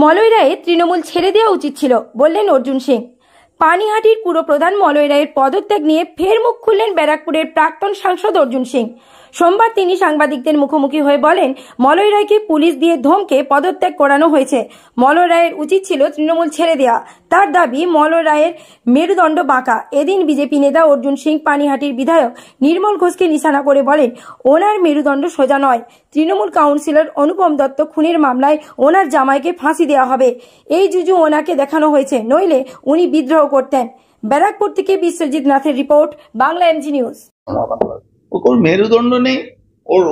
মলয় রায়ের তৃণমূল ছেড়ে দেওয়া উচিত ছিল বললেন অর্জুন সিং। পানিহাটির পুরপ্রধান মলয় রায়ের পদত্যাগ নিয়ে ফের মুখ খুললেন ব্যারাকপুরের প্রাক্তন সাংসদ অর্জুন সিং। সোমবার তিনি সাংবাদিকদের মুখোমুখি হয়ে বলেন, মলয় রায়কে পুলিশ দিয়ে ধমকে পদত্যাগ করানো হয়েছে। মলয় রায়ের উচিত ছিল তৃণমূল ছেড়ে দেওয়া। তার দাবি, মলয় রায়ের মেরুদণ্ড বাঁকা। এদিন বিজেপি নেতা অর্জুন সিং পানিহাটির বিধায়ক নির্মল ঘোষকে নিশানা করে বলেন, ওনার মেরুদণ্ড সোজা নয়। তৃণমূল কাউন্সিলর অনুপম দত্ত খুনের মামলায় ওনার জামাইকে ফাঁসি দেওয়া হবে, এই জুজু ওনাকে দেখানো হয়েছে, নইলে উনি বিদ্রোহ করতেন। ব্যারাকপুর থেকে বিশ্বজিৎ নাথের রিপোর্ট, বাংলা এমজি নিউজ। ওর মেরুদণ্ড নেই,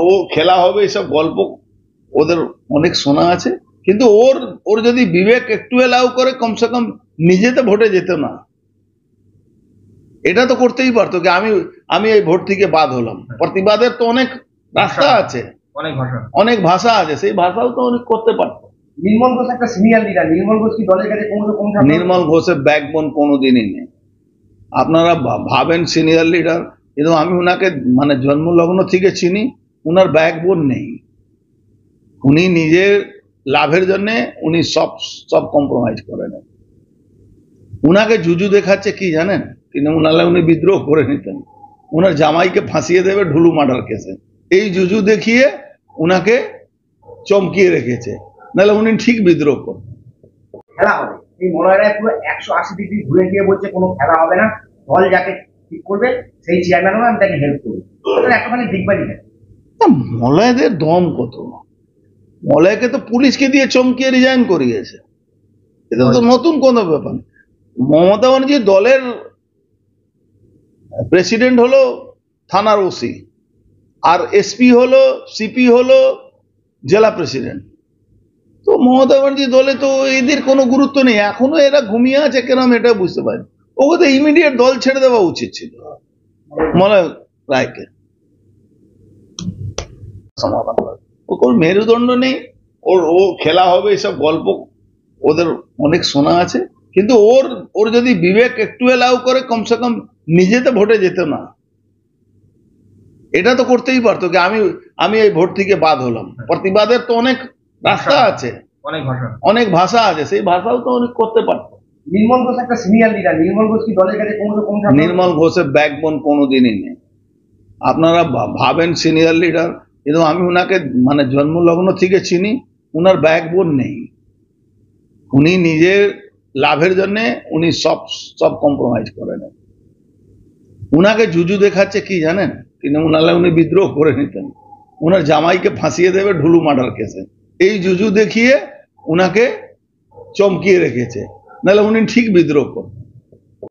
ও খেলা হবে, এসব গল্প ওদের অনেক শোনা আছে। কিন্তু ওর যদি বিবেক একটু এলাও করে, কমসে কম নিজেতে ভোটে যেত না। এটা তো করতেই পারতো কি আমি এই ভোট থেকে বাদ হলাম। প্রতিবাদের তো অনেক রাস্তা আছে, অনেক ভাষা আছে, সেই ভাষাও তো অনেক করতে পারতো। নির্মল ঘোষ একটা সিনিয়র লিডার, নির্মল ঘোষ কি দলের কাছে নির্মল ঘোষের ব্যাকবোন কোনোদিনই নেই। আপনারা ভাবেন সিনিয়র লিডার, কিন্তু আমি ওনাকে জন্মলগ্ন থেকে চিনি, ওনার ব্যাকবোন নেই। উনি নিজের লাভের জন্য উনি সব কম্প্রোমাইজ করে নেন। উনাকে জুজু দেখাচ্ছে কি জানেন? উনি বিদ্রোহ করে নিতেন, ওনার জামাইকে ফাঁসিয়ে দেবে ঢুলু মার্ডার কেসে। এই জুজু দেখিয়ে উনাকে চমকিয়ে রেখেছে, নাহলে উনি ঠিক বিদ্রোহ করতেন। খেলা হবে, এই মলয় রায় পুরো 180 ডিগ্রি ঘুরে গিয়ে বলছে কোনো খেলা হবে না, দল যাকে ঠিক করবে সেই চেয়ারম্যান হবে, আমি তাকে হেল্প করবো। একটুখানি দিকবাজি না। মলয়দের দম কত! মলয়কে তো পুলিশকে দিয়ে চমকিয়ে রিজাইন করিয়েছে। এটা তো নতুন কোনো ব্যাপার। মমতা ব্যানার্জি দলের প্রেসিডেন্ট হলো থানার ওসি, আর এসপি হলো, সিপি হলো জেলা প্রেসিডেন্ট। তো মমতা ব্যানার্জি দলে তো এদের কোনো গুরুত্ব নেই। এখনো এরা ঘুমিয়ে আছে কেন, আমি এটা বুঝতে পারি। ওকে তো ইমিডিয়েট দল ছেড়ে দেওয়া উচিত ছিল মলয় রায়কে। সমাধান ওর মেরুদণ্ড নেই, ও খেলা হবে, এসব গল্প ওদের অনেক শোনা আছে। কিন্তু ওর যদি বিবেক একটু এলাও করে, কমসে কম নিজেতে ভোটে যেত না। এটা তো করতেই পারতো কি আমি এই ভোট থেকে বাদ হলাম। প্রতিবাদের তো অনেক রাস্তা আছে, অনেক ভাষা আছে, সেই ভাষাও তো অনেক করতে পারতো। নির্মল ঘোষ একটা সিনিয়র লিডার, নির্মল ঘোষ কি দলের কাছে নির্মল ঘোষের ব্যাকবোন কোনোদিনই নেই। আপনারা ভাবেন সিনিয়র লিডার, কিন্তু আমি ওনাকে জন্মলগ্ন থেকে চিনি, ওনার ব্যাকবোন নেই। উনি নিজের লাভের জন্য উনি সব কম্প্রোমাইজ করে নেন। উনাকে জুজু দেখাচ্ছে কি জানেন? উনি বিদ্রোহ করে নিতেন, ওনার জামাইকে ফাঁসিয়ে দেবে ঢুলু মার্ডার কেসে। এই জুজু দেখিয়ে উনাকে চমকিয়ে রেখেছে, নাহলে উনি ঠিক বিদ্রোহ করতেন।